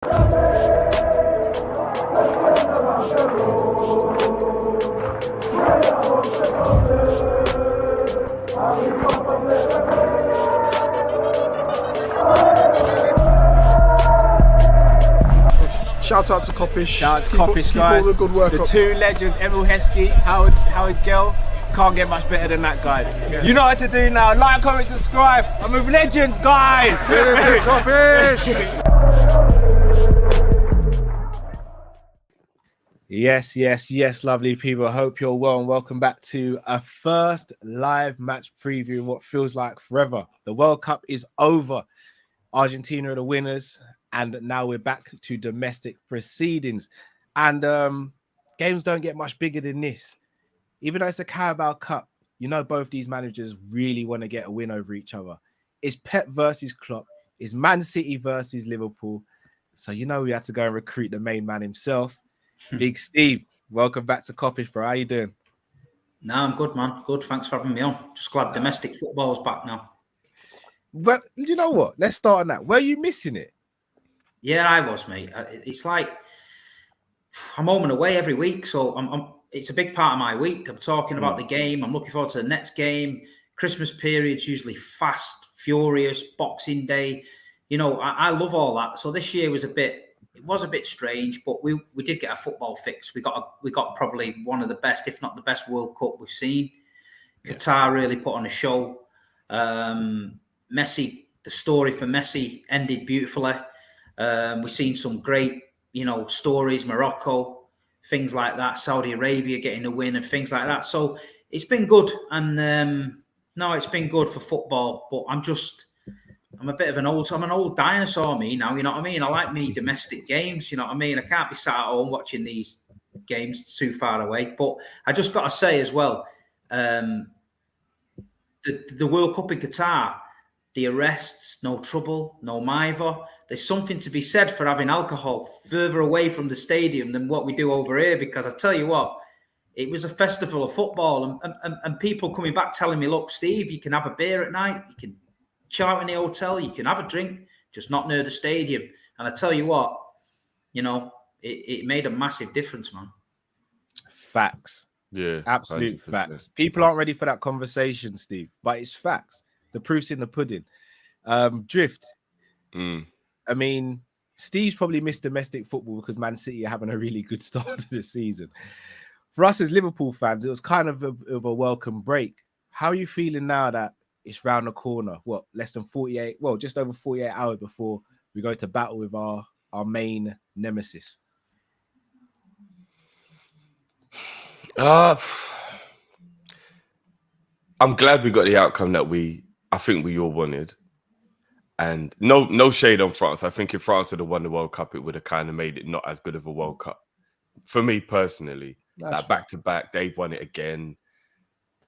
Shout out to Kopish. Shout out to Kopish, guys. All the good work the up. Two legends, Emil Heskey, Howard Gill. Can't get much better than that guy. Yeah. You know what to do now. Like, comment, subscribe. I'm with legends, guys. Kopish. Yes, lovely people. I hope you're well and welcome back to a first live match preview in what feels like forever. The World Cup is over. Argentina are the winners, and now we're back to domestic proceedings. And games don't get much bigger than this. Even though it's the Carabao Cup, you know both these managers really want to get a win over each other. It's Pep versus Klopp. It's Man City versus Liverpool. So you know we had to go and recruit the main man himself. Big Steve, welcome back to Kop-Ish, bro. How you doing? No, I'm good, man. Good. Thanks for having me on. Just glad domestic football's back now. Well, you know what? Let's start on that. Were you missing it? Yeah, I was, mate. It's like I'm home and away every week, so it's a big part of my week. I'm talking about the game. I'm looking forward to the next game. Christmas period's usually fast, furious. Boxing Day, you know, I love all that. So this year was a bit strange, but we did get a football fix. We got probably one of the best, if not the best, World Cup we've seen. Qatar really put on a show. Messi, the story for Messi ended beautifully. We've seen some great, stories, Morocco, things like that, Saudi Arabia getting a win and things like that. So it's been good. And it's been good for football, but I'm an old dinosaur, me now, you know what I mean? I like me domestic games, you know what I mean? I can't be sat at home watching these games too far away. But I just got to say as well, the World Cup in Qatar, the arrests, no trouble, no mither. There's something to be said for having alcohol further away from the stadium than what we do over here, because I tell you what, it was a festival of football, and people coming back telling me, look, Steve, you can have a beer at night, you can chill out in the hotel, you can have a drink, just not near the stadium. And I tell you what, it made a massive difference, man. Facts. Yeah. Absolute 100%. facts. People aren't ready for that conversation, Steve, but it's facts. The proof's in the pudding. Drift. I mean, Steve's probably missed domestic football because Man City are having a really good start to the season. For us as Liverpool fans, it was kind of a welcome break. How are you feeling now that it's round the corner? What, less than 48? Well, just over 48 hours before we go to battle with our main nemesis. I'm glad we got the outcome that I think we all wanted. And no shade on France. I think if France had won the World Cup, it would have kind of made it not as good of a World Cup. For me personally, like back-to-back, they've won it again.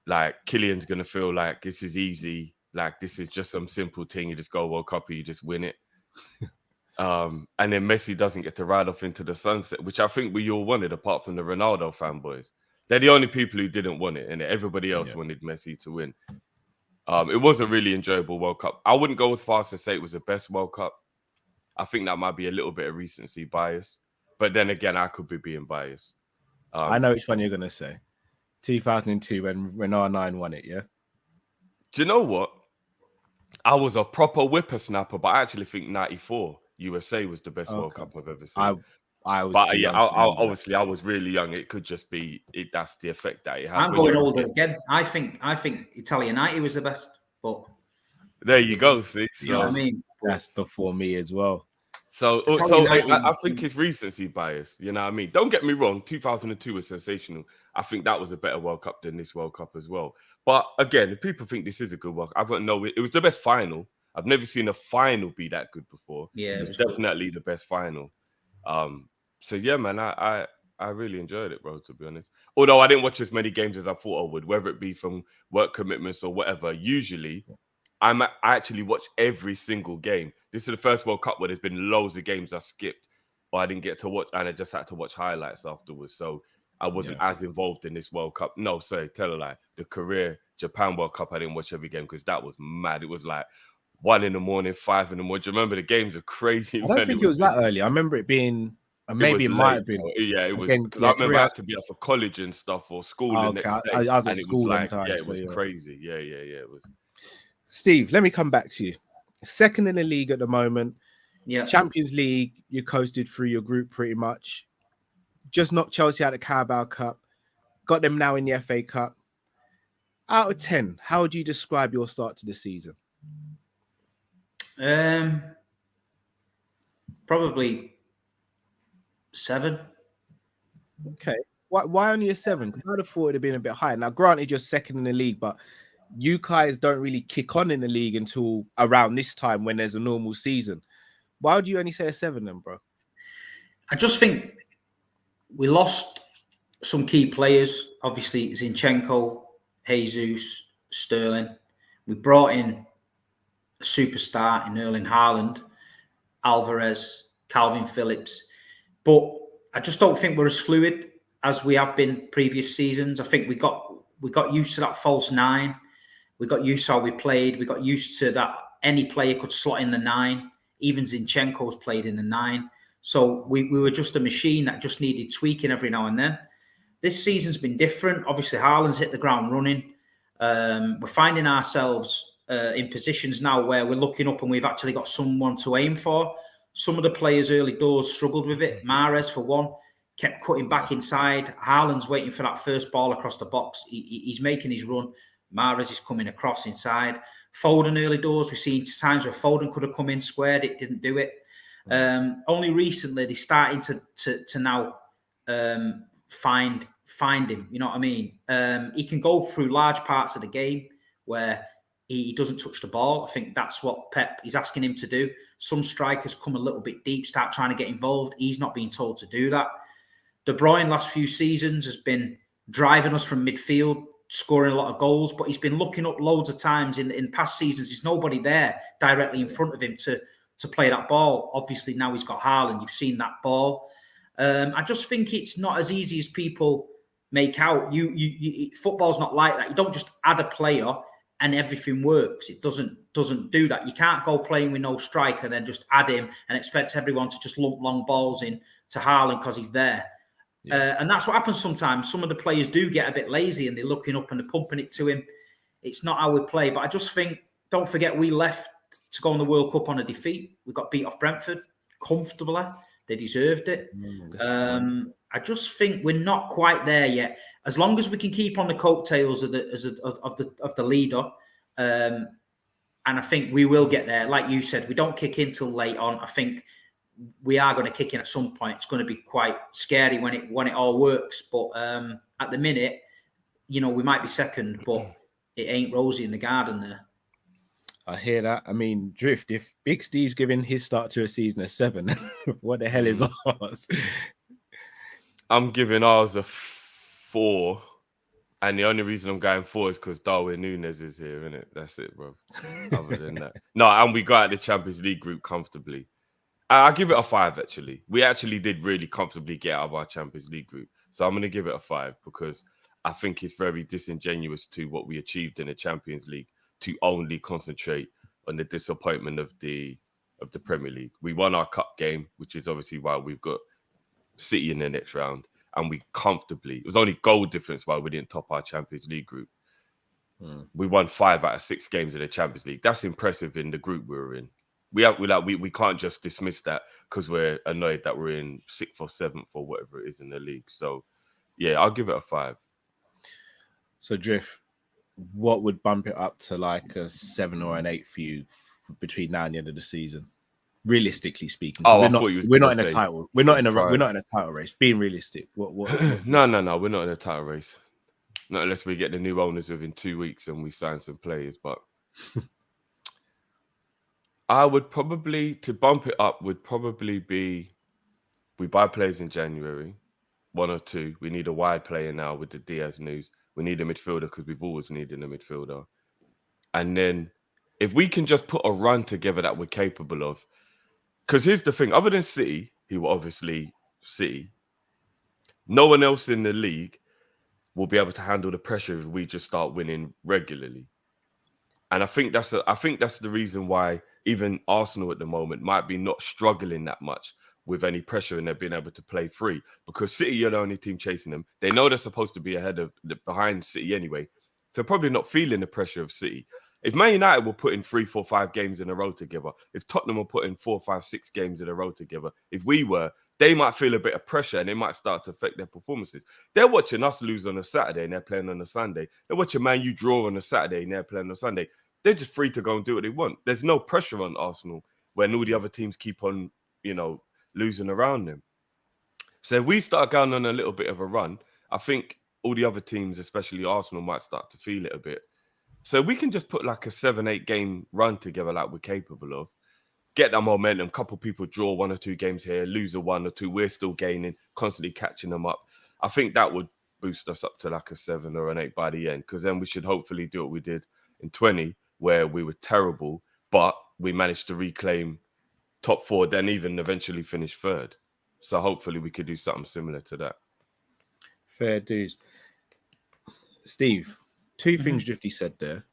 Like, Kylian's going to feel like this is easy. Like, this is just some simple thing. You just go World Cup and you just win it. And then Messi doesn't get to ride off into the sunset, which I think we all wanted, apart from the Ronaldo fanboys. They're the only people who didn't want it, and everybody else wanted Messi to win. It was a really enjoyable World Cup. I wouldn't go as far as to say it was the best World Cup. I think that might be a little bit of recency bias. But then again, I could be being biased. I know which one you're going to say. 2002 when R9 won it, yeah? Do you know what? I was a proper whippersnapper, but I actually think 94 USA was the best World Cup I've ever seen. I was obviously I was really young. It could just be that's the effect that it had. I'm going older again. I think Italian 90 was the best, but there you go. See, you know what I mean? That's before me as well. So I think it's recency bias. You know what I mean? Don't get me wrong. 2002 was sensational. I think that was a better World Cup than this World Cup as well. But again, if people think this is a good World Cup, I've got no. It was the best final. I've never seen a final be that good before. Yeah, it was definitely the best final. So yeah, man, I really enjoyed it, bro, to be honest. Although I didn't watch as many games as I thought I would, whether it be from work commitments or whatever. Usually, I actually watch every single game. This is the first World Cup where there's been loads of games I skipped or I didn't get to watch, and I just had to watch highlights afterwards. So I wasn't as involved in this World Cup. No, sorry, tell a lie. The Korea Japan World Cup, I didn't watch every game because that was mad. It was like 1 in the morning, 5 in the morning. Do you remember the games are crazy? I don't think it was that early. I remember it being, maybe it might have been. Yeah, it was Again, because I remember 3 I hours. had to be up for college and stuff or school Oh, the okay. next day. I was at and it was school on like, time. yeah, it so was yeah. crazy. Yeah, it was. Steve, let me come back to you. Second in the league at the moment. Yeah. Champions League, you coasted through your group pretty much. Just knocked Chelsea out of the Carabao Cup. Got them now in the FA Cup. Out of 10, how would you describe your start to the season? Probably 7. Okay. Why only a 7? Because I'd have thought it'd have been a bit higher. Now, granted, you're second in the league, but you guys don't really kick on in the league until around this time when there's a normal season. Why would you only say a 7 then, bro? I just think we lost some key players. Obviously, Zinchenko, Jesus, Sterling. We brought in a superstar in Erling Haaland, Alvarez, Calvin Phillips. But I just don't think we're as fluid as we have been previous seasons. I think we got used to that false 9. We got used to how we played. We got used to that any player could slot in the 9. Even Zinchenko's played in the 9. So we were just a machine that just needed tweaking every now and then. This season's been different. Obviously, Haaland's hit the ground running. We're finding ourselves in positions now where we're looking up and we've actually got someone to aim for. Some of the players early doors struggled with it. Mahrez, for one, kept cutting back inside. Haaland's waiting for that first ball across the box. He's making his run. Mahrez is coming across inside. Foden early doors, we've seen times where Foden could have come in squared. It didn't do it. Only recently they're starting to now find him. You know what I mean? He can go through large parts of the game where he doesn't touch the ball. I think that's what Pep is asking him to do. Some strikers come a little bit deep, start trying to get involved. He's not being told to do that. De Bruyne last few seasons has been driving us from midfield, scoring a lot of goals, but he's been looking up loads of times in past seasons. There's nobody there directly in front of him to play that ball. Obviously, now he's got Haaland. You've seen that ball. I just think it's not as easy as people make out. Football's not like that. You don't just add a player and everything works. It doesn't do that. You can't go playing with no striker and then just add him and expect everyone to just lump long balls in to Haaland because he's there. Yeah. And that's what happens sometimes. Some of the players do get a bit lazy and they're looking up and they're pumping it to him. It's not how we play. But I just think, don't forget, we left to go on the World Cup on a defeat. We got beat off Brentford comfortably. They deserved it. I just think we're not quite there yet. As long as we can keep on the coattails of the leader, and I think we will get there. Like you said, we don't kick in till late on. I think we are going to kick in at some point. It's going to be quite scary when it all works. But at the minute, we might be second, but it ain't rosy in the garden there. I hear that. I mean, Drift, if Big Steve's giving his start to a season a 7, what the hell is ours? I'm giving ours a 4. And the only reason I'm going 4 is because Darwin Nunes is here, innit? That's it, bro. Other than that. No, and we got out the Champions League group comfortably. I'll give it a 5, actually. We actually did really comfortably get out of our Champions League group. So I'm going to give it a 5 because I think it's very disingenuous to what we achieved in the Champions League to only concentrate on the disappointment of the Premier League. We won our cup game, which is obviously why we've got City in the next round. And we comfortably, it was only goal difference why we didn't top our Champions League group. We won 5 out of 6 games in the Champions League. That's impressive in the group we were in. We can't just dismiss that because we're annoyed that we're in 6th or 7th or whatever it is in the league. So, yeah, I'll give it a 5. So, Drift, what would bump it up to like a 7 or an 8 for you between now and the end of the season? Realistically speaking, we're not in a title. We're not in a title race. Being realistic, what? No, we're not in a title race. Not unless we get the new owners within 2 weeks and we sign some players. But I would probably, to bump it up, would probably be we buy players in January, 1 or 2. We need a wide player now with the Diaz news. We need a midfielder because we've always needed a midfielder. And then if we can just put a run together that we're capable of, because here's the thing, other than City, who were obviously City, no one else in the league will be able to handle the pressure if we just start winning regularly. And I think that's the reason why even Arsenal at the moment might be not struggling that much with any pressure, and they're being able to play free, because City are the only team chasing them. They know they're supposed to be behind City anyway, so probably not feeling the pressure of City. If Man United were putting 3, 4, 5 games in a row together, if Tottenham were putting 4, 5, 6 games in a row together, if we were, they might feel a bit of pressure and it might start to affect their performances. They're watching us lose on a Saturday and they're playing on a Sunday. They're watching Man U draw on a Saturday and they're playing on a Sunday. They're just free to go and do what they want. There's no pressure on Arsenal when all the other teams keep on, losing around them. So if we start going on a little bit of a run, I think all the other teams, especially Arsenal, might start to feel it a bit. So we can just put like a 7-8 game run together like we're capable of. Get that momentum. Couple people draw 1 or 2 games here, lose a 1 or 2. We're still gaining, constantly catching them up. I think that would boost us up to like a 7 or an 8 by the end, because then we should hopefully do what we did in 20, where we were terrible, but we managed to reclaim top 4, then even eventually finish 3rd. So hopefully we could do something similar to that. Fair dues. Steve, 2 things Drifty said there.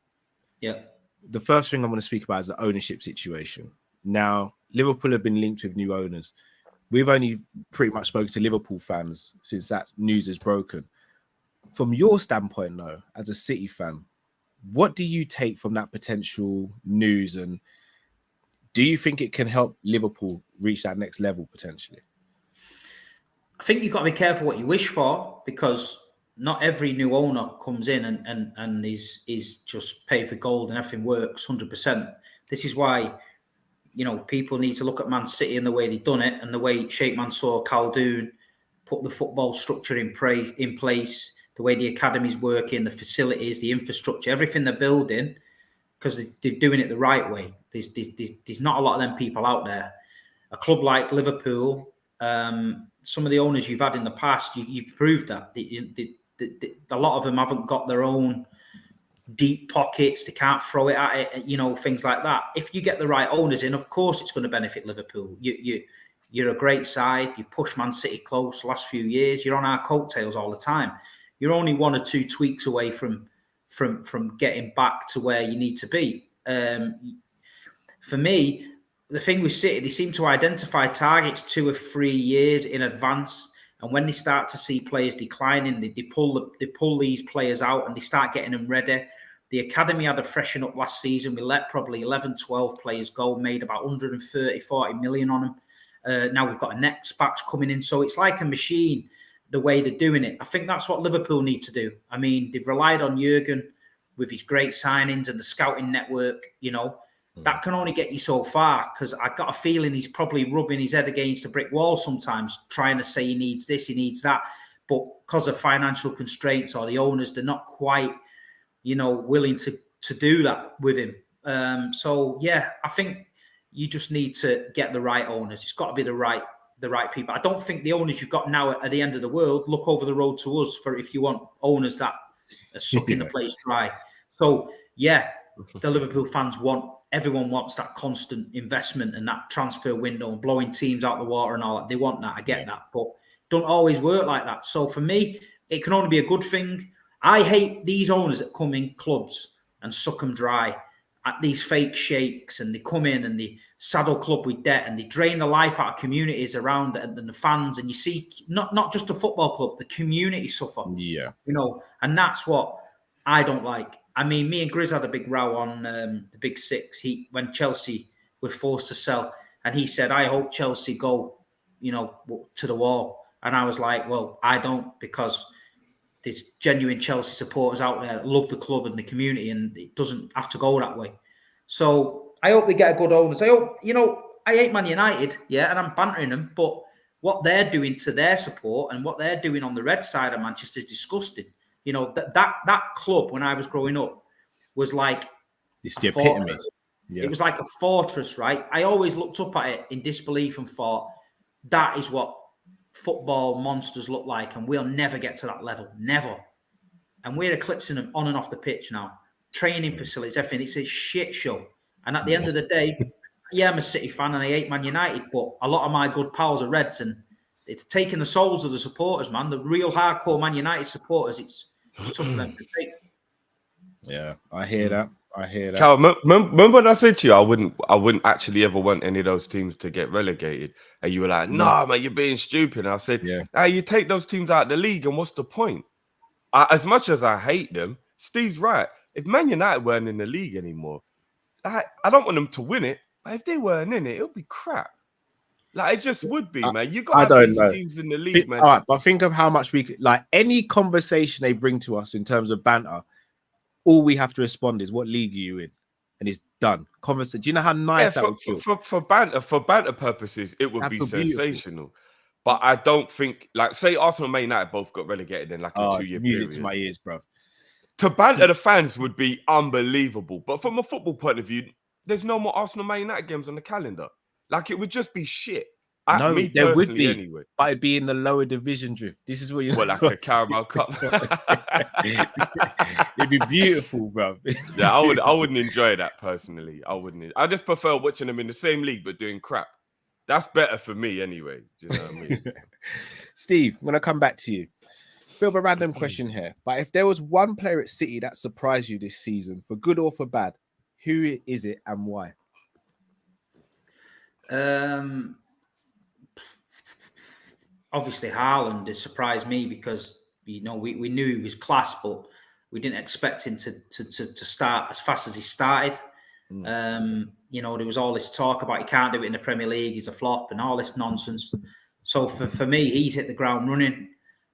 Yeah. The first thing I want to speak about is the ownership situation. Now, Liverpool have been linked with new owners. We've only pretty much spoken to Liverpool fans since that news is broken. From your standpoint, though, as a City fan, what do you take from that potential news, and do you think it can help Liverpool reach that next level potentially? I think you've got to be careful what you wish for, because not every new owner comes in and is just paid for gold and everything works 100%. This is why, people need to look at Man City and the way they've done it, and the way Sheikh Mansour Khaldoon put the football structure in place, the way the academy's working, the facilities, the infrastructure, everything they're building, because they're doing it the right way. There's not a lot of them people out there. A club like Liverpool, some of the owners you've had in the past, you've proved that. A lot of them haven't got their own deep pockets. They can't throw it at it, things like that. If you get the right owners in, of course it's going to benefit Liverpool. You're a great side. You've pushed Man City close the last few years. You're on our coattails all the time. You're only 1 or 2 tweaks away from getting back to where you need to be. For me, the thing with City, they seem to identify targets 2 or 3 years in advance. And when they start to see players declining, they pull these players out and they start getting them ready. The academy had a freshen up last season. We let probably 11, 12 players go, made about 130, 40 million on them. Now we've got a next batch coming in. So it's like a machine, the way they're doing it. I think that's what Liverpool need to do. I mean, they've relied on Jurgen with his great signings and the scouting network, That can only get you so far, because I got a feeling he's probably rubbing his head against a brick wall sometimes, trying to say he needs this, he needs that. But because of financial constraints or the owners, they're not quite, willing to do that with him. I think you just need to get the right owners. It's got to be the right people. I don't think the owners you've got now at the end of the world look over the road to us for if you want owners that are sucking the place dry. So, the Liverpool fans everyone wants that constant investment and that transfer window and blowing teams out the water and all that. They want that. I get that. But it don't always work like that. So for me, it can only be a good thing. I hate these owners that come in clubs and suck them dry at these fake sheikhs, and they come in and they saddle club with debt and they drain the life out of communities around it and the fans. And you see not just the football club, the community suffer. Yeah. And that's what I don't like. I mean, me and Grizz had a big row on the Big Six. When Chelsea were forced to sell, and he said, "I hope Chelsea go, to the wall." And I was like, "Well, I don't, because there's genuine Chelsea supporters out there that love the club and the community, and it doesn't have to go that way." So I hope they get a good owners. I hope, I hate Man United, and I'm bantering them, but what they're doing to their support and what they're doing on the red side of Manchester is disgusting. That club, when I was growing up, was like it's the epitome. Yeah. It was like a fortress, right? I always looked up at it in disbelief and thought, that is what football monsters look like, and we'll never get to that level. Never. And we're eclipsing them on and off the pitch now. Training facilities, everything. It's a shit show. And at the end of the day, I'm a City fan and I hate Man United, but a lot of my good pals are Reds, and it's taking the souls of the supporters, man. The real hardcore Man United supporters, it's tough for them to take. Yeah, I hear that. I hear that. Cal, remember when I said to you I wouldn't actually ever want any of those teams to get relegated, and you were like, "No, man, you're being stupid." And I said, Yeah. "Now you take those teams out of the league, and what's the point?" As much as I hate them, Steve's right. If Man United weren't in the league anymore, I don't want them to win it, but if they weren't in it, it would be crap. Like it just would be, man. You got I to have don't these know. teams in the league, man. All right, but think of how much we could, like, any conversation they bring to us in terms of banter. All we have to respond is, "What league are you in?" And it's done. Conversation. Do you know how nice that would feel? For banter purposes, it would That'd be be beautiful. sensational. But I don't think, like, say Arsenal and Man United both got relegated in like a 2-year music period. to my ears, bro. To banter the fans would be unbelievable. But from a football point of view, there's no more Arsenal Man United games on the calendar. Like, it would just be shit. No, Me there would personally, be, anyway. but it'd be in the lower division, Drift. This is what you. Well, like a Carabao Cup. It'd be beautiful, bro. Yeah, I wouldn't enjoy that personally. I wouldn't. I just prefer watching them in the same league but doing crap. That's better for me anyway. Do you know what I mean? Steve, I'm gonna come back to you. Bit of a random question here, but if there was one player at City that surprised you this season, for good or for bad, who is it and why? Obviously, Haaland has surprised me because we knew he was class, but we didn't expect him to start as fast as he started. There was all this talk about he can't do it in the Premier League, he's a flop, and all this nonsense. So for me, he's hit the ground running.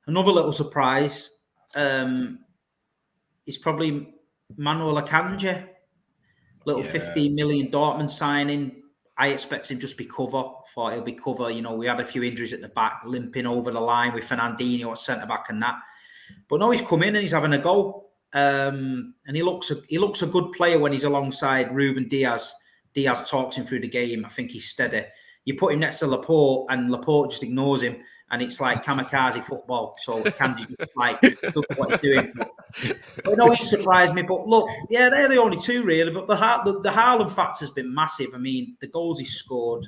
Another little surprise is probably Manuel Akanji. 15 million Dortmund signing. I expect him just to be cover. Thought he'll be cover. We had a few injuries at the back, limping over the line with Fernandinho at centre back and that. But now he's come in and he's having a go. And he looks a good player when he's alongside Ruben Diaz. Diaz talks him through the game. I think he's steady. You put him next to Laporte, and Laporte just ignores him, and it's like kamikaze football. So Kanji just like does what he's doing. But no, he surprised me. But look, yeah, they're the only two really. But the Haaland factor has been massive. I mean, the goals he scored,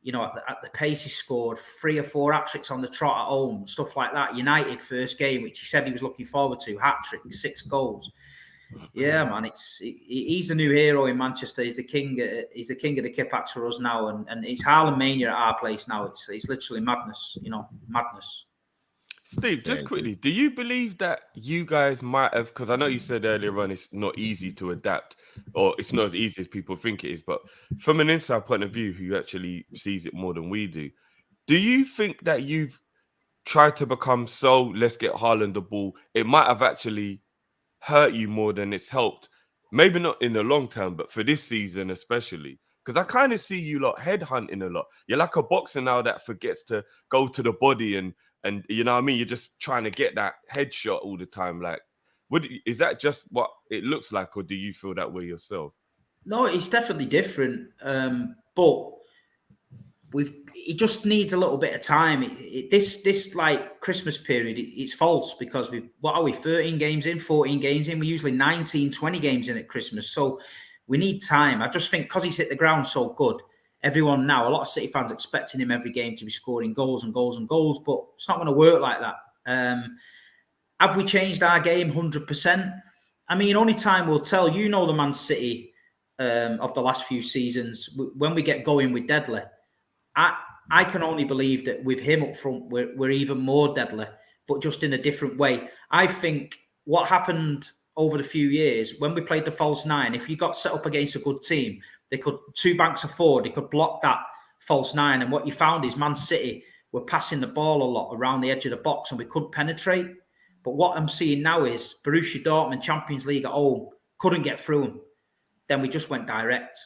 at the pace he scored, 3 or 4 hat-tricks on the trot at home, stuff like that. United first game, which he said he was looking forward to, hat-trick, 6 goals. Yeah, man, he's the new hero in Manchester. He's the king. He's the king of the kip-ax for us now, and it's Haaland mania at our place now. It's literally madness, madness. Steve, just quickly, do you believe that you guys might have? Because I know you said earlier on it's not easy to adapt, or it's not as easy as people think it is. But from an inside point of view, who actually sees it more than we do, do you think that you've tried to become so let's get Haaland the ball? It might have actually hurt you more than it's helped. Maybe not in the long term, but for this season especially. Because I kind of see you lot headhunting a lot. You're like a boxer now that forgets to go to the body and you know what I mean? You're just trying to get that headshot all the time. Like, is that just what it looks like, or do you feel that way yourself? No, it's definitely different. But it just needs a little bit of time. This like Christmas period, it's false because 13 games in, 14 games in. We're usually 19, 20 games in at Christmas. So we need time. I just think because he's hit the ground so good, everyone now, a lot of City fans expecting him every game to be scoring goals and goals and goals, but it's not going to work like that. Have we changed our game 100%? I mean, only time will tell. The Man City of the last few seasons, when we get going with deadly, I can only believe that with him up front, we're even more deadly, but just in a different way. I think what happened over the few years, when we played the false 9, if you got set up against a good team, they could 2 banks of 4, they could block that false 9. And what you found is Man City were passing the ball a lot around the edge of the box and we could penetrate. But what I'm seeing now is Borussia Dortmund, Champions League at home, couldn't get through them. Then we just went direct.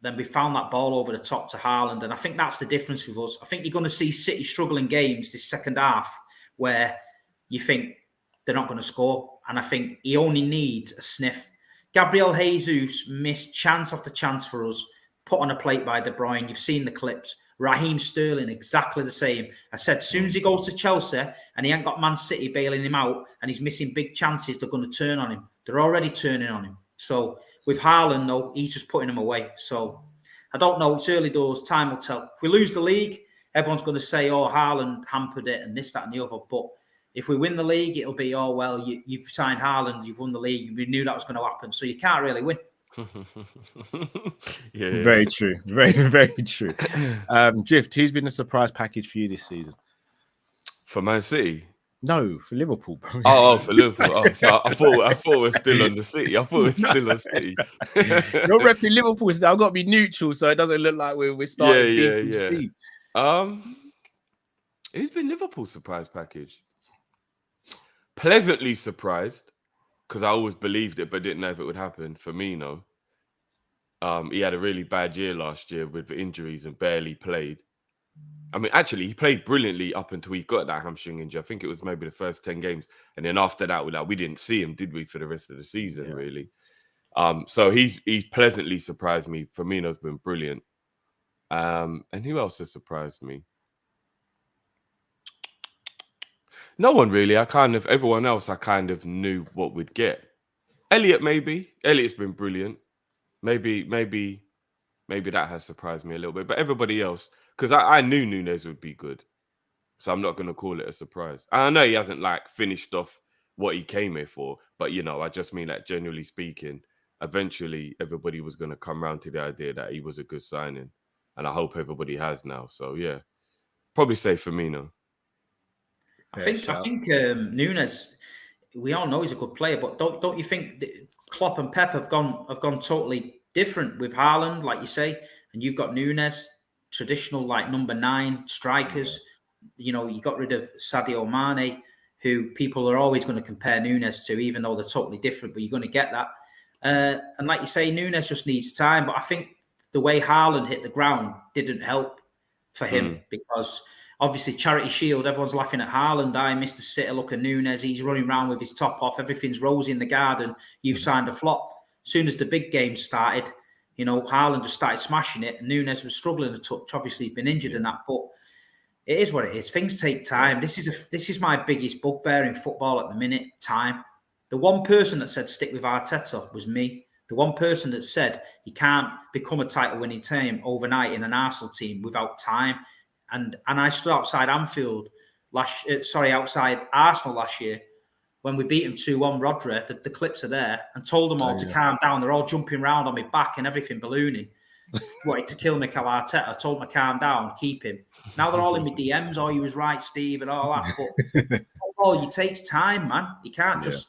Then we found that ball over the top to Haaland. And I think that's the difference with us. I think you're going to see City struggling games this second half where you think they're not going to score. And I think he only needs a sniff. Gabriel Jesus missed chance after chance for us, put on a plate by De Bruyne. You've seen the clips. Raheem Sterling, exactly the same. I said, as soon as he goes to Chelsea and he ain't got Man City bailing him out and he's missing big chances, they're going to turn on him. They're already turning on him. So with Haaland, though, he's just putting them away. So I don't know. It's early doors. Time will tell. If we lose the league, everyone's going to say, oh, Haaland hampered it and this, that and the other. But if we win the league, it'll be, oh, well, you've signed Haaland, you've won the league. We knew that was going to happen. So you can't really win. Yeah. Very true. Very, very true. Drift, who's been a surprise package for you this season? For Man City. No, for Liverpool, bro. For Liverpool. Oh, so I thought we're still on the City. I thought we're still on City. You're repping Liverpool. I've got to be neutral, so it doesn't look like we're starting deep from Steve. Who's been Liverpool's surprise package? Pleasantly surprised, because I always believed it, but didn't know if it would happen. Firmino. He had a really bad year last year with injuries and barely played. I mean, actually, he played brilliantly up until he got that hamstring injury. I think it was maybe the first 10 games. And then after that, we didn't see him, did we, for the rest of the season, really? So he's pleasantly surprised me. Firmino's been brilliant. And who else has surprised me? No one really. Everyone else I kind of knew what we'd get. Elliot, maybe. Elliot's been brilliant. Maybe that has surprised me a little bit. But everybody else, because I knew Nunes would be good. So I'm not going to call it a surprise. I know he hasn't finished off what he came here for. But, I just mean that generally speaking, eventually everybody was going to come around to the idea that he was a good signing. And I hope everybody has now. So, yeah, probably say Firmino. I think Nunes, we all know he's a good player, but don't you think that Klopp and Pep have gone totally different with Haaland, like you say, and you've got Nunes, traditional number 9 strikers. You got rid of Sadio Mane, who people are always going to compare Nunes to, even though they're totally different, but you're going to get that. And like you say, Nunes just needs time, but I think the way Haaland hit the ground didn't help for him because obviously Charity Shield, everyone's laughing at Haaland. Mr. City, look at Nunes, he's running around with his top off, everything's rosy in the garden, you've signed a flop. As soon as the big game started, Haaland just started smashing it, and Nunes was struggling a touch. Obviously, he's been injured in that, but it is what it is. Things take time. This is my biggest bugbear in football at the minute, time. The one person that said stick with Arteta was me. The one person that said you can't become a title-winning team overnight in an Arsenal team without time. And I stood outside Anfield outside Arsenal last year when we beat them 2-1, Rodri, the clips are there, and told them all to calm down. They're all jumping around on my back and everything, ballooning. Wanted to kill Mikel Arteta. I told them to calm down, keep him. Now they're all in my DMs, oh, you was right, Steve, and all that. But it takes time, man. You can't just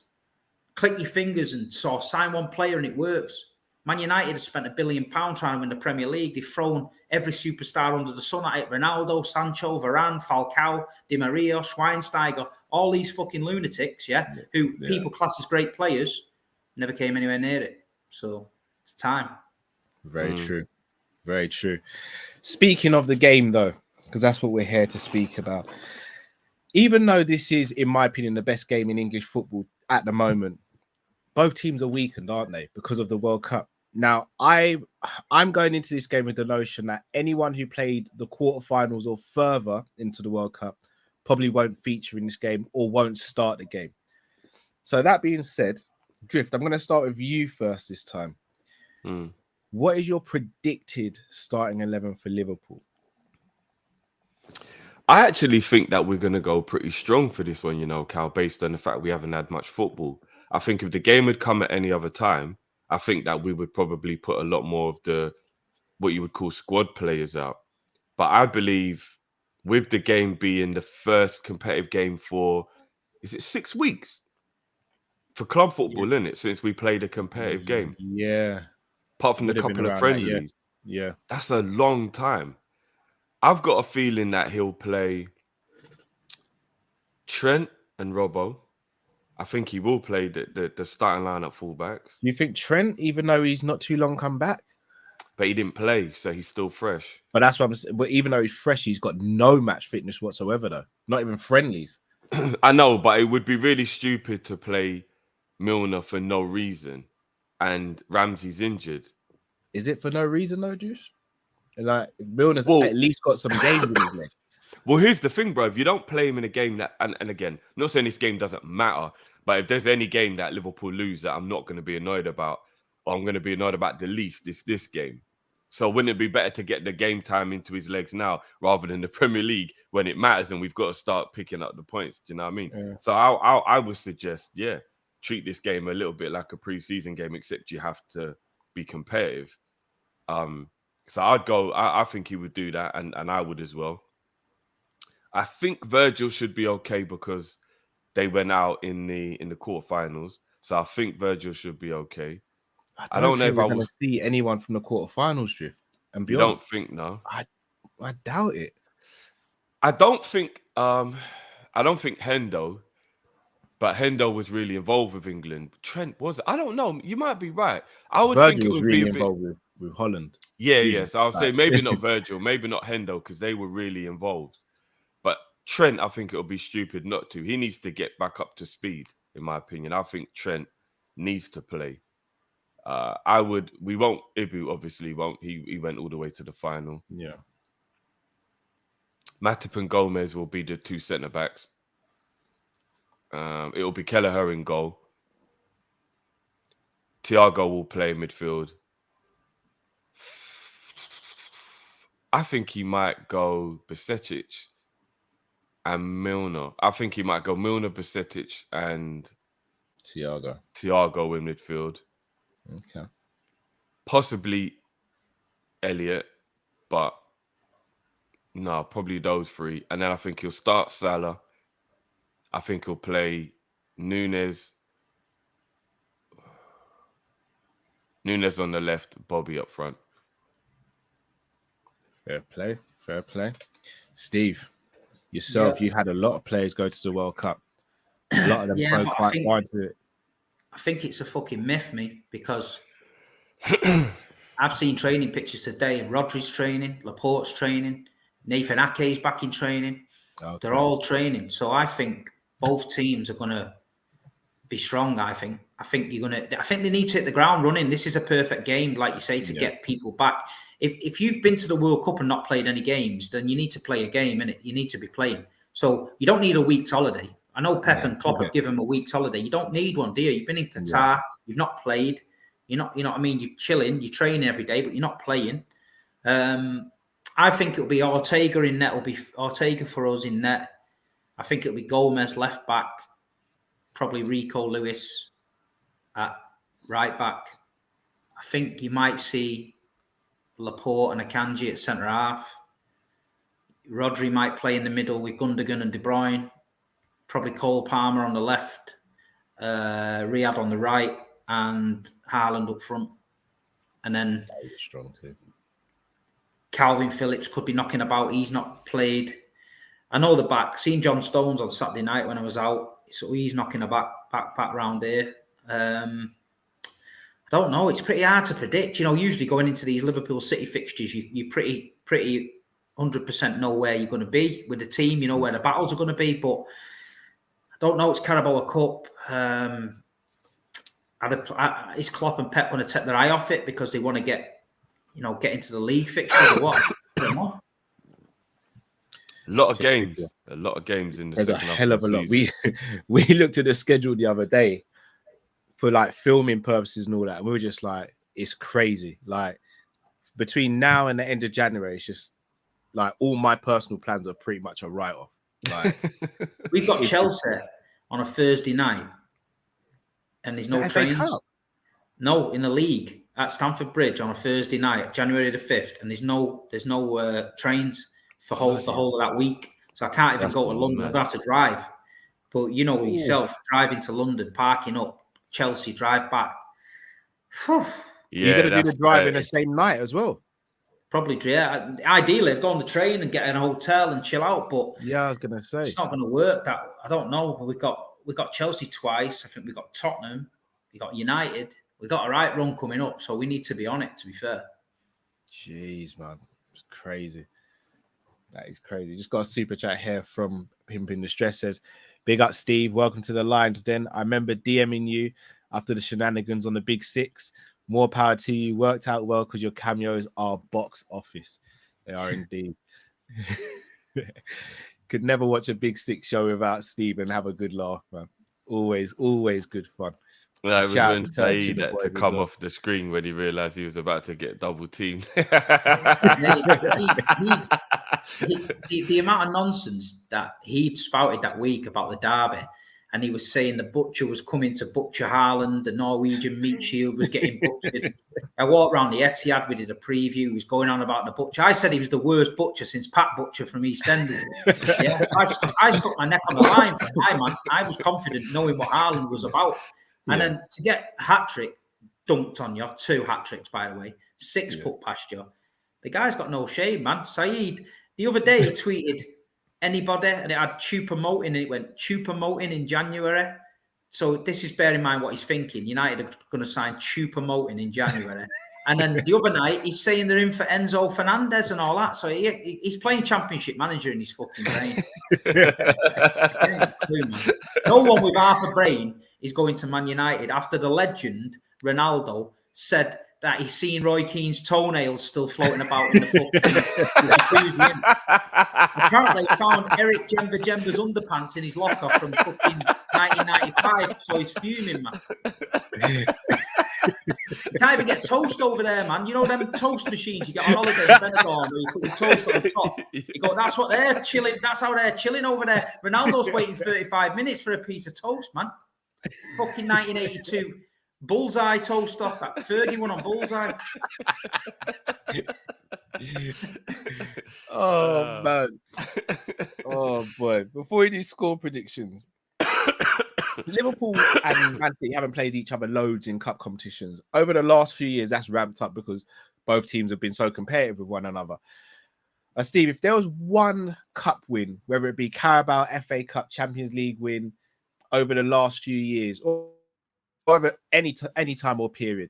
click your fingers and sign one player and it works. Man United has spent £1 billion trying to win the Premier League. They've thrown every superstar under the sun at it. Ronaldo, Sancho, Varane, Falcao, Di Maria, Schweinsteiger, all these fucking lunatics, who people class as great players, never came anywhere near it. So it's time. Very true. Very true. Speaking of the game, though, because that's what we're here to speak about. Even though this is, in my opinion, the best game in English football at the moment, both teams are weakened, aren't they, because of the World Cup? Now, I'm going into this game with the notion that anyone who played the quarterfinals or further into the World Cup probably won't feature in this game or won't start the game. So that being said, Drift, I'm going to start with you first this time. What is your predicted starting 11 for Liverpool? I actually think that we're going to go pretty strong for this one, Cal, based on the fact we haven't had much football. I think if the game had come at any other time, I think that we would probably put a lot more of what you would call squad players out. But I believe with the game being the first competitive game for, is it 6 weeks? For club football, isn't it? Since we played a competitive game. Yeah. Apart from the couple of friendlies. Yeah. That's a long time. I've got a feeling that he'll play Trent and Robbo. I think he will play the starting lineup fullbacks. You think Trent, even though he's not too long come back? But he didn't play, so he's still fresh. But that's what I'm saying. But even though he's fresh, he's got no match fitness whatsoever, though. Not even friendlies. I know, but it would be really stupid to play Milner for no reason. And Ramsey's injured. Is it for no reason, though, Juice? Milner's at least got some games in his leg. Well, here's the thing, bro. If you don't play him in a game that, and again, not saying this game doesn't matter, but if there's any game that Liverpool lose that I'm not going to be annoyed about, or I'm going to be annoyed about the least, it's this game. So wouldn't it be better to get the game time into his legs now rather than the Premier League when it matters and we've got to start picking up the points? Do you know what I mean? Yeah. So I would suggest, treat this game a little bit like a pre-season game, except you have to be competitive. So I'd go. I think he would do that, and I would as well. I think Virgil should be okay because they went out in the quarterfinals. So I think Virgil should be okay. I don't know think if we're I going was. to see anyone from the quarterfinals drift and You beyond. don't think no? I doubt it. I don't think Hendo, but Hendo was really involved with England. Trent was. I don't know. You might be right. I would think Virgil it was would be really a bit. involved with Holland. Yeah, Really, yeah. So I'll say like- maybe not Virgil, maybe not Hendo, because they were really involved. But Trent, I think it'll be stupid not to. He needs to get back up to speed, in my opinion. I think Trent needs to play. We won't. Ibu obviously won't. He went all the way to the final. Yeah. Matip and Gomez will be the two centre backs. It will be Kelleher in goal. Thiago will play midfield. I think he might go Besetic and Milner. I think he might go Milner, Besetic, and Thiago in midfield. Okay. Possibly Elliot, but no, probably those three. And then I think he'll start Salah. I think he'll play Nunes. Nunes on the left, Bobby up front. Fair play. Steve, yourself, you had a lot of players go to the World Cup. A lot of them Yeah, go but quite far into it. I think it's a fucking myth, me, because I've seen training pictures today, and Rodri's training, Laporte's training, Nathan Ake's back in training. Okay. They're all training. So I think both teams are going to be strong, I think. I think they need to hit the ground running. This is a perfect game, like you say, to get people back. If you've been to the World Cup and not played any games, then you need to play a game, innit? You need to be playing. So you don't need a week's holiday. I know Pep and Klopp have given him a week's holiday. You don't need one, do you? You've been in Qatar, you've not played. You know what I mean? You're chilling, you're training every day, but you're not playing. I think it'll be Ortega in net. It'll be Ortega for us in net. I think it'll be Gomez left back, probably Rico Lewis at right back. I think you might see Laporte and Akanji at centre half. Rodri might play in the middle with Gundogan and De Bruyne. Probably Cole Palmer on the left, Riyad on the right, and Haaland up front. And then Strong too. Calvin Phillips could be knocking about. He's not played. I know the back. Seen John Stones on Saturday night when I was out, so he's knocking a back round here. I don't know. It's pretty hard to predict. You know, usually going into these Liverpool City fixtures, you pretty 100% know where you're going to be with the team. You know where the battles are going to be, but I don't know. It's Carabao Cup. Is Klopp and Pep going to take their eye off it because they want to get into the league fixtures or what? I don't know. A lot of games in the There's a second half hell of a the lot. season. We looked at the schedule the other day for like filming purposes and all that, and we were just like, it's crazy. Like between now and the end of January, it's just like all my personal plans are pretty much a write-off. Like We've got Chelsea on a Thursday night, and there's no trains. No, in the league at Stamford Bridge on a Thursday night, January the 5th, and there's no trains for the whole of that week. So I can't even go to London. I'm going to have to drive. But you know yourself, driving to London, parking up, Chelsea, drive back. You're going to do the drive in the same night as well. Probably, yeah. Ideally, I'd go on the train and get in a hotel and chill out. But yeah, I was going to say it's not going to work. That I don't know. We got Chelsea twice. I think we got Tottenham. We got United. We got a right run coming up, so we need to be on it. To be fair. Jeez, man, it's crazy. That is crazy. Just got a super chat here from Pimp in Distress. Says, "Big up, Steve. Welcome to the Lions Den. I remember DMing you after the shenanigans on the Big Six. More power to you. Worked out well because your cameos are box office. They are indeed. Could never watch a Big Six show without Steve and have a good laugh, man. Always good fun." No, it was when Saeed had to come off the screen when he realised he was about to get double teamed. The amount of nonsense that he'd spouted that week about the derby, and he was saying the butcher was coming to butcher Haaland, the Norwegian meat shield was getting butchered. I walked around the Etihad, we did a preview, he was going on about the butcher. I said he was the worst butcher since Pat Butcher from EastEnders. Yeah, so I stuck my neck on the line for my man. I was confident knowing what Haaland was about. And then to get a hat-trick dunked on you, 2 hat-tricks, by the way, 6 put past you, the guy's got no shame, man. Saeed, the other day, he tweeted, anybody, and it had Choupo-Moting, and it went Choupo-Moting in January. So this is bearing in mind what he's thinking. United are going to sign Choupo-Moting in January. And then the other night, he's saying they're in for Enzo Fernandez and all that. So he's playing Championship Manager in his fucking brain. No one with half a brain is going to Man United after the legend, Ronaldo, said that he's seen Roy Keane's toenails still floating about in the pub. Apparently, he found Eric Jemba's underpants in his locker from fucking 1995, so he's fuming, man. You can't even get toast over there, man. You know them toast machines you get on holiday in Benidorm where you put your toast on the top? You go, that's what they're chilling, that's how they're chilling over there. Ronaldo's waiting 35 minutes for a piece of toast, man. Fucking 1982. Bullseye toaster, that Fergie one on Bullseye. Oh man. Oh boy. Before we do score predictions, Liverpool and Man City haven't played each other loads in cup competitions. Over the last few years, that's ramped up because both teams have been so competitive with one another. Steve, if there was one cup win, whether it be Carabao, FA Cup, Champions League win over the last few years, or over any time or period,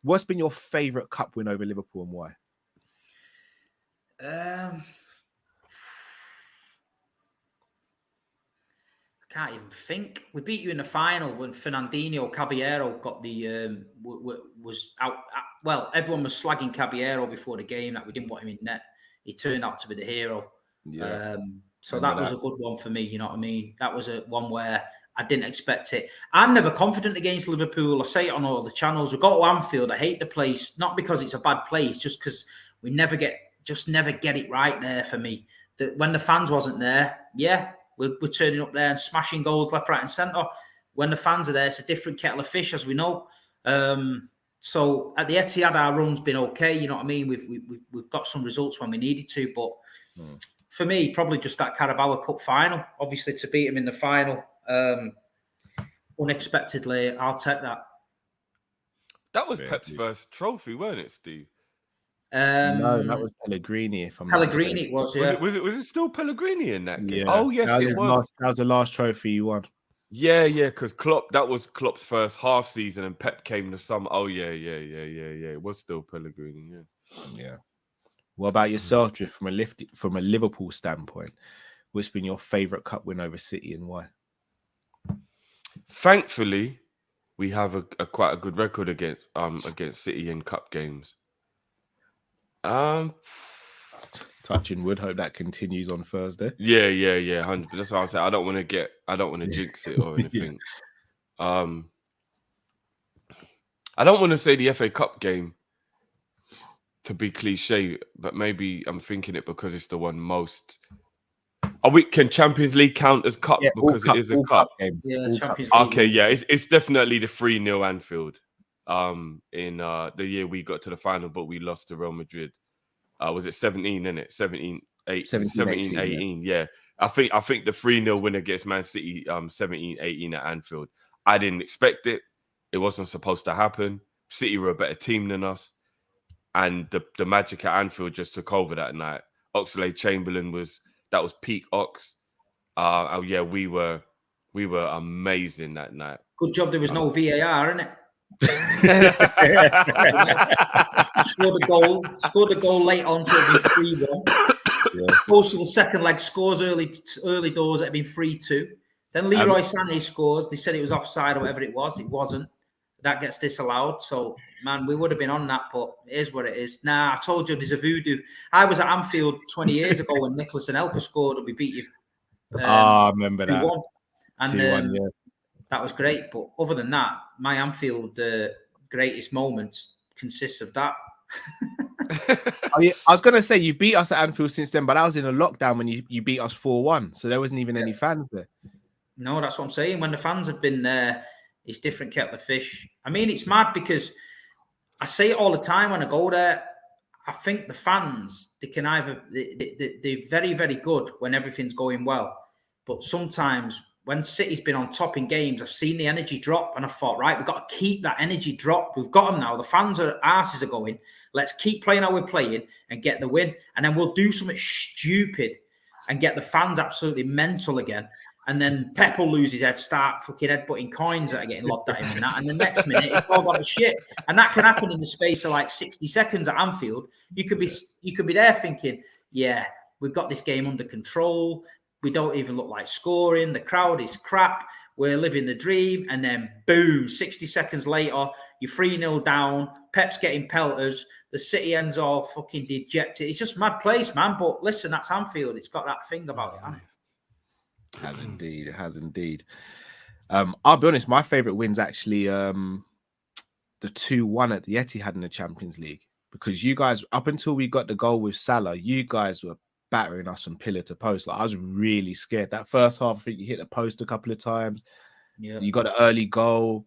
what's been your favourite cup win over Liverpool and why? I can't even think. We beat you in the final when Fernandinho Caballero got the was out. Well, everyone was slagging Caballero before the game that we didn't want him in net. He turned out to be the hero. Yeah. So that was a good one for me. You know what I mean? That was one where I didn't expect it. I'm never confident against Liverpool. I say it on all the channels. We go to Anfield. I hate the place, not because it's a bad place, just because we never get it right there for me. When the fans wasn't there, we're turning up there and smashing goals left, right, and centre. When the fans are there, it's a different kettle of fish, as we know. So at the Etihad, our run's been okay. You know what I mean? We've got some results when we needed to, but for me, probably just that Carabao Cup final. Obviously, to beat him in the final. Unexpectedly, I'll take that. That was Pep's first trophy, weren't it, Steve? No, that was Pellegrini. If I'm Pellegrini, it was. Yeah. Was it still Pellegrini in that game? Yeah. Oh yes, it was. That was the last trophy you won. Yeah, because that was Klopp's first half season, and Pep came to some. Oh yeah. It was still Pellegrini. Yeah. What about yourself, Drift? From a Liverpool standpoint, what's been your favourite cup win over City and why? Thankfully, we have a quite a good record against City in cup games. Touching wood, hope that continues on Thursday. Yeah, 100%. That's what I say. I don't want to jinx it or anything. I don't want to say the FA Cup game to be cliche, but maybe I'm thinking it because it's the one most. Can Champions League count as cup because it is a cup? Yeah, Champions League. Okay, yeah, it's definitely the 3-0 Anfield. In the year we got to the final, but we lost to Real Madrid. Was it 17, innit? 17-18. Yeah. I think the 3-0 win against Man City, 17-18 at Anfield. I didn't expect it. It wasn't supposed to happen. City were a better team than us. And the magic at Anfield just took over that night. Oxlade-Chamberlain was peak Ox. We were amazing that night. Good job there was no VAR, innit? Scored a goal late on to have been 3-1. Goes to the second leg, scores early doors, it had been 3-2. Then Leroy Sané scores. They said it was offside or whatever it was. It wasn't. That gets disallowed. So, man, we would have been on that, but it is what it is. Nah, I told you there's a voodoo. I was at Anfield 20 years ago when Nicholas Anelka scored and we beat you. I remember that. 2-1. And 2-1, yeah. That was great. But other than that, my Anfield greatest moments consists of that. I was going to say, you beat us at Anfield since then, but I was in a lockdown when you beat us 4-1. So there wasn't even any fans there. No, that's what I'm saying. When the fans have been there, it's different kettle of fish. I mean, it's mad because I say it all the time when I go there. I think the fans, they can either, they're very, very good when everything's going well. But sometimes when City's been on top in games, I've seen the energy drop and I thought, right, we've got to keep that energy drop. We've got them now. The fans' arses are going. Let's keep playing how we're playing and get the win. And then we'll do something stupid and get the fans absolutely mental again. And then Pep will lose his head, start fucking headbutting coins that are getting lobbed at him and that. And the next minute, it's all gone to shit. And that can happen in the space of like 60 seconds at Anfield. You could be there thinking, yeah, we've got this game under control. We don't even look like scoring. The crowd is crap. We're living the dream. And then boom, 60 seconds later, you're 3-0 down. Pep's getting pelters. The City ends all fucking dejected. It's just mad place, man. But listen, that's Anfield. It's got that thing about it, hasn't it? Has indeed, it has indeed. I'll be honest, my favourite win's actually the 2-1 at the Etihad in the Champions League, because you guys, up until we got the goal with Salah, you guys were battering us from pillar to post. Like, I was really scared. That first half, I think you hit the post a couple of times. Yeah, you got an early goal,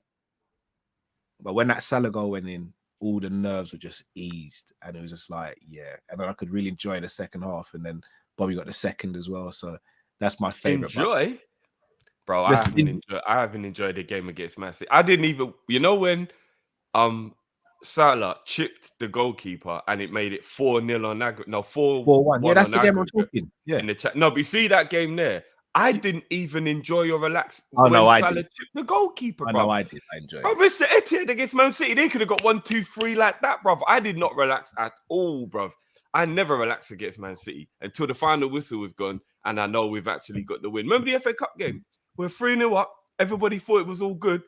but when that Salah goal went in, all the nerves were just eased, and it was just like, yeah. And then I could really enjoy the second half, and then Bobby got the second as well. So that's my favorite. Enjoy, bro. I haven't enjoyed the game against Man City. I didn't even, when Salah chipped the goalkeeper and it made it 4-0 on aggregate. No, 4-1. Yeah, that's the game I'm talking. Yeah. In the chat. No, but you see that game there. I didn't even enjoy or relax when Salah chipped the goalkeeper, bro. No, I did. I enjoyed it. Bro, Mr. Etihad against Man City, they could have got 1, 2, 3 like that, bro. I did not relax at all, bro. I never relaxed against Man City until the final whistle was gone, and I know we've actually got the win. Remember the FA Cup game? We're 3-0 up. Everybody thought it was all good.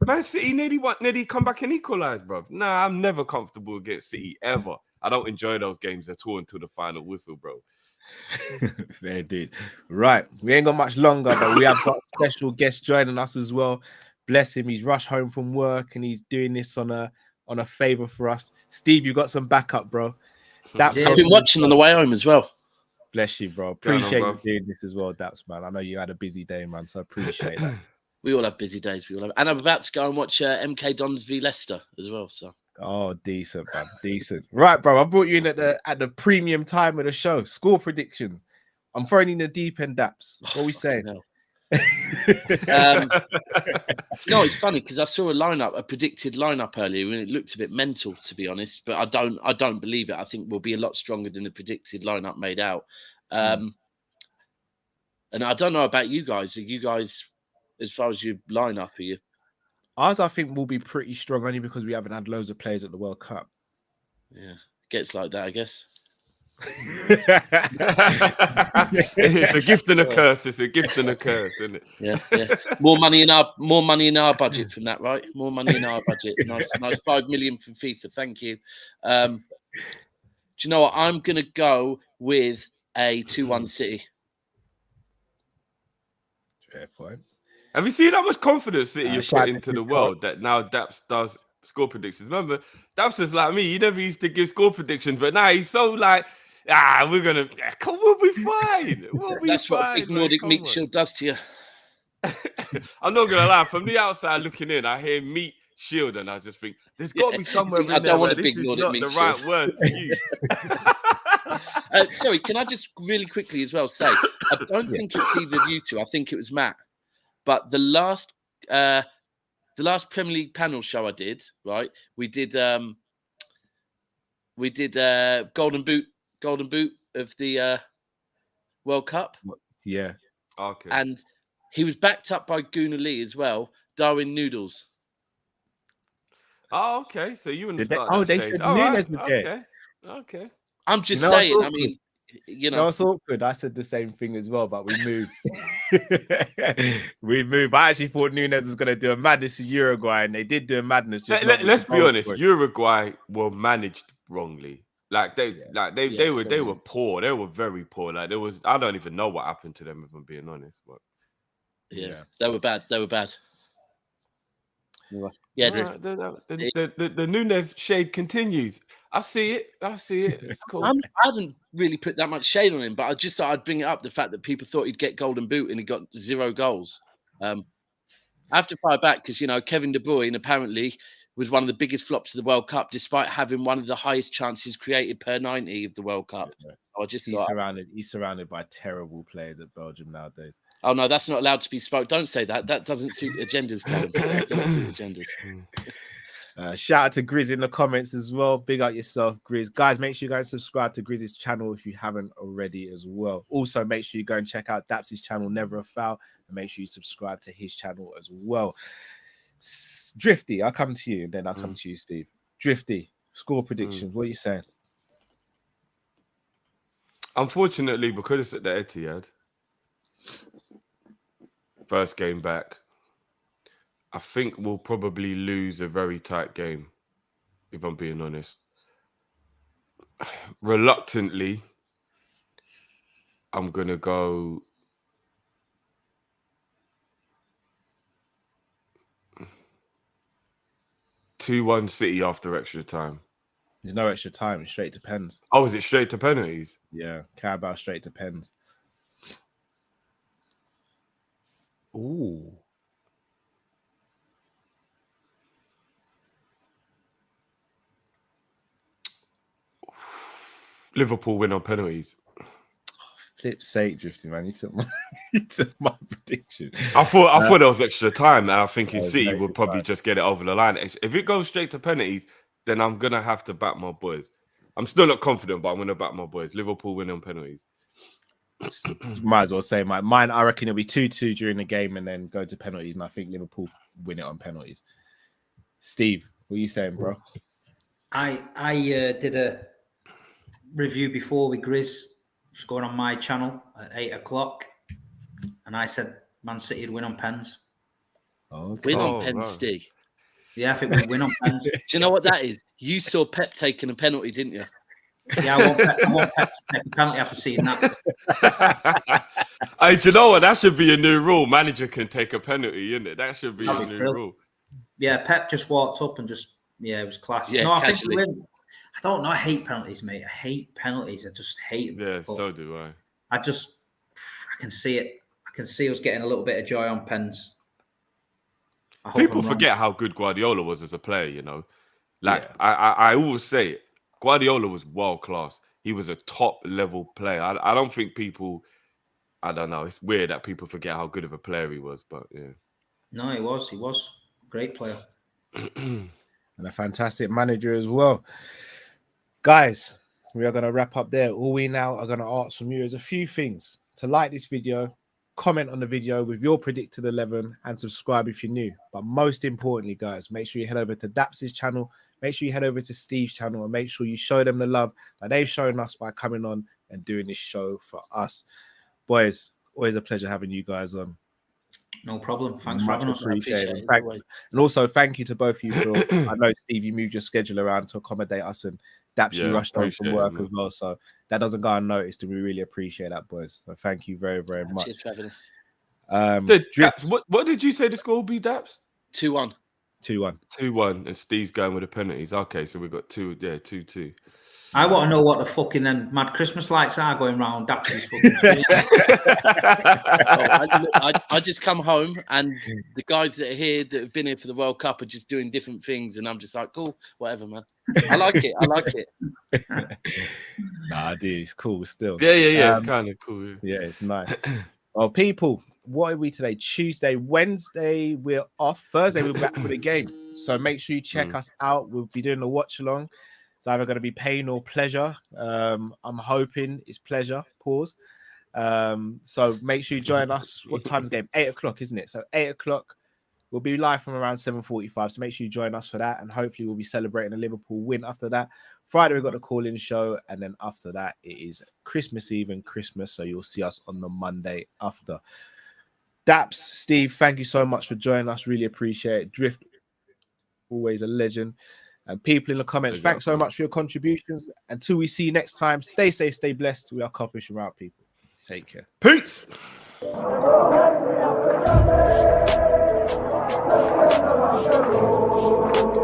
Man City nearly come back and equalise, bro. Nah, I'm never comfortable against City, ever. I don't enjoy those games at all until the final whistle, bro. Fair dude. Right. We ain't got much longer, but we have got a special guest joining us as well. Bless him. He's rushed home from work and he's doing this on a favour for us. Steve, you got some backup, bro. I've been watching on the way home as well. Bless you, bro. Appreciate you doing this as well, Daps, man. I know you had a busy day, man, so I appreciate that. We all have busy days. And I'm about to go and watch MK Dons v Leicester as well. So. Oh, decent, man. Decent. Right, bro. I brought you in at the premium time of the show. Score predictions. I'm throwing in the deep end, Daps. What are we saying? No, it's funny because I saw a predicted lineup earlier, and it looked a bit mental, to be honest. But I don't believe it. I think we'll be a lot stronger than the predicted lineup made out. And I don't know about you guys. Are you guys, as far as your lineup, are you? Ours, I think, will be pretty strong only because we haven't had loads of players at the World Cup. Yeah, gets like that, I guess. It's a gift and a curse. It's a gift and a curse, isn't it? Yeah. More money in our budget from that, right? More money in our budget. Nice 5 million from FIFA. Thank you. Do you know what? I'm gonna go with a 2-1 City. Fair point. Have you seen how much confidence City you put into the world that now Daps does score predictions? Remember, Daps is like me. He never used to give score predictions, but now he's so like, we'll be fine. That's what big Nordic meat shield does to you. I'm not gonna lie. From the outside looking in, I hear meat shield, and I just think there's got to be somewhere in there where this is not the right word to use. Sorry, can I just really quickly as well say, I don't think it's either of you two. I think it was Matt. But the last Premier League panel show I did, right? We did Golden Boot of the World Cup. Yeah. Okay. And he was backed up by Gunnar Lee as well, Darwin Noodles. Oh, okay. So you and they said Nunes was there. Okay. I'm just saying. I mean, it's awkward. I said the same thing as well, but we moved. I actually thought Nunes was going to do a madness in Uruguay, and they did do a madness. Let's be honest. Uruguay were managed wrongly. Like they were poor. They were very poor. Like I don't even know what happened to them, if I'm being honest. But yeah. They were bad. Yeah, the Nunes shade continues. I see it. It's cool. I hadn't really put that much shade on him, but I just thought I'd bring it up, the fact that people thought he'd get Golden Boot and he got 0 goals. I have to fire back because, Kevin De Bruyne apparently was one of the biggest flops of the World Cup, despite having one of the highest chances created per 90 of the World Cup. So I just he's surrounded by terrible players at Belgium nowadays. Oh, no, that's not allowed to be spoke. Don't say that. That doesn't suit agendas, Callum. That doesn't suit agendas. Shout out to Grizz in the comments as well. Big up yourself, Grizz. Guys, make sure you guys subscribe to Grizz's channel if you haven't already as well. Also, make sure you go and check out Daps' channel, Never a Foul, and make sure you subscribe to his channel as well. Drifty, I'll come to you, and then I'll come to you, Steve. Drifty, score predictions. What are you saying? Unfortunately, because it's at the Etihad, first game back, I think we'll probably lose a very tight game, if I'm being honest. Reluctantly, I'm going to go 2-1 City after extra time. There's no extra time. It's straight to pens. Oh, is it straight to penalties? Yeah, Carabao straight to pens. Ooh. Liverpool win on penalties. Flip's sake, Drifty, man. You took my prediction. I thought there was extra time, and I'm thinking City extra would probably time. just get it over the line. If it goes straight to penalties, then I'm gonna have to back my boys. I'm still not confident, but I'm gonna back my boys. Liverpool win on penalties. Might as well say mine. I reckon it'll be 2-2 during the game and then go to penalties, and I think Liverpool win it on penalties. Steve, what are you saying, bro? I did a review before with Grizz, just going on my channel at 8 o'clock, and I said Man City would win on pens. Okay. Win on pens, Steve. Yeah, I think we'll win on pens. Do you know what that is? You saw Pep taking a penalty, didn't you? Yeah, I want Pep to take a penalty after seeing that. Hey, do you know what? That should be a new rule. Manager can take a penalty, isn't it? That should be a new rule. Yeah, Pep just walked up and it was class. Yeah, no, I casually. think we win. I don't know. I hate penalties, mate. I hate penalties. I just hate them. Yeah, so do I. I can see it. I can see us getting a little bit of joy on pens. People forget how good Guardiola was as a player, I always say it. Guardiola was world class. He was a top level player. I don't think people, I don't know. It's weird that people forget how good of a player he was, but yeah. No, he was. He was a great player. And a fantastic manager as well. Guys, we are going to wrap up there. All we now are going to ask from you is a few things. To like this video, comment on the video with your predicted 11, and subscribe if you're new. But most importantly, guys, make sure you head over to Daps' channel. Make sure you head over to Steve's channel and make sure you show them the love that they've shown us by coming on and doing this show for us. Boys, always a pleasure having you guys on. No problem. Thanks for having us. Appreciate it. And also, thank you to both of you for, I know, Steve, you moved your schedule around to accommodate us, and Daps, you rushed home from work as well. So that doesn't go unnoticed, and we really appreciate that, boys. So thank you very, very much. Cheers, Daps, what did you say the score will be, Daps? 2-1. 2-1. 2-1, and Steve's going with the penalties. Okay, so we've got 2-2. I want to know what the fucking mad Christmas lights are going round Daps' fucking I just come home and the guys that are here that have been here for the World Cup are just doing different things, and I'm just like, cool, whatever, man. I like it. Nah, dude, it's cool still. Yeah. It's kind of cool. Yeah, it's nice. Well, people, what are we today? Tuesday, Wednesday, we're off. Thursday, we're back for the game. So make sure you check us out. We'll be doing a watch along. It's either going to be pain or pleasure. I'm hoping it's pleasure. Pause. So make sure you join us. What time's the game? 8 o'clock, isn't it? So 8 o'clock. We'll be live from around 7:45. So make sure you join us for that. And hopefully we'll be celebrating a Liverpool win after that. Friday, we've got the call-in show. And then after that, it is Christmas Eve and Christmas. So you'll see us on the Monday after. Daps, Steve, thank you so much for joining us. Really appreciate it. Drift, always a legend. And people in the comments, thanks so much for your contributions. Until we see you next time, stay safe, stay blessed. We are Kopish and out, people. Take care. Peace.